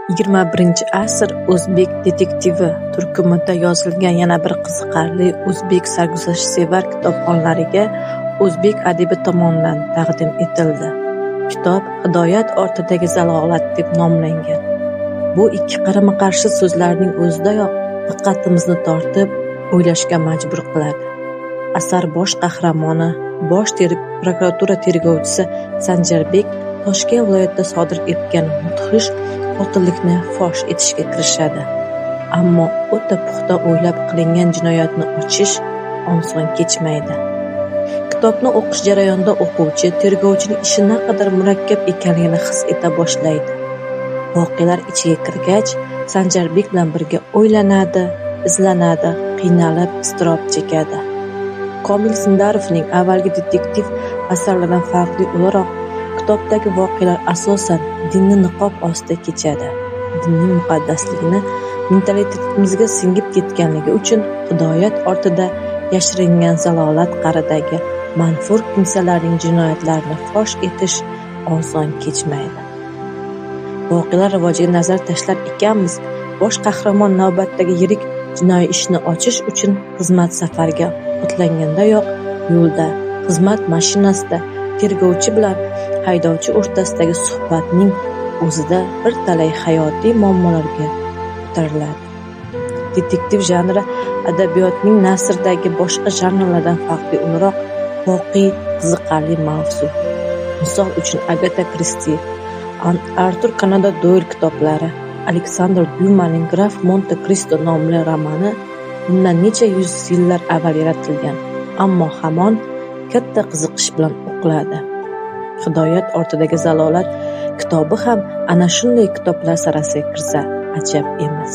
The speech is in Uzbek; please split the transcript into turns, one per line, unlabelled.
21-asr o'zbek detektivi turkumida yozilgan yana bir qiziqarli o'zbek sarguzashtsevar kitobxonlariga o'zbek adibi tomonidan taqdim etildi. Kitob "Hidoyat ortidagi zalolat" deb nomlangan. Bu ikki qarama-qarshi so'zlarning o'zidayoq diqqatimizni tortib, o'ylashga majbur qiladi. Asar bosh qahramoni, bosh prokuratura tergovchisi Sanjarbek Toshkent viloyatida sodir etgan mudhish qotillikni fosh etishga kirishadi. Ammo o'ta puxta o'ylab qilingan jinoyatni ochish oson kechmaydi. Kitobni o'qish jarayonida o'quvchi tergovchining ishi naqadar murakkab ekanligini his eta boshlaydi. Voqealar ichiga kirgach, Sanjarbek bilan birga o'ylanadi, izlanadi, qiynalib, iztirob chekadi. Komil Sindarovning avvalgi detektiv asarlaridan farqli o'laroq, kitobdagi voqealar asosan dinni niqob ostida kechadi. Dinning muqaddasligini mentalitetimizga singib ketganligi uchun hidoyat ortida yashiringan zalolat qa'ridagi manfur kimsalarning jinoyatlarini fosh etish oson kechmaydi. Voqealar rivojiga nazar tashlar ekanmiz, bosh qahramon navbatdagi yirik jinoiy ishni ochish uchun xizmat safariga otlangandayoq yo'lda, xizmat mashinasida tergovchi bilan haydovchi o'rtasidagi suhbatning o'zida bir talay hayotiy muammolarga ko'tariladi. Detektiv janri adabiyotning nasrdagi boshqa janrlardan farqli o'laroq voqea qiziqarli mavzu. Misol uchun Agata Kristi, Artur Conan Doyle kitoblari, Aleksandr Dyumaning Graf Monte Cristo nomli romani bundan necha yuz yillar avval yaratilgan, ammo hamon katta qiziqish bilan o'qiladi. Hidoyat ortidagi zalolat kitobi ham ana shunday kitoblar sarasiga kirsa ajab emas.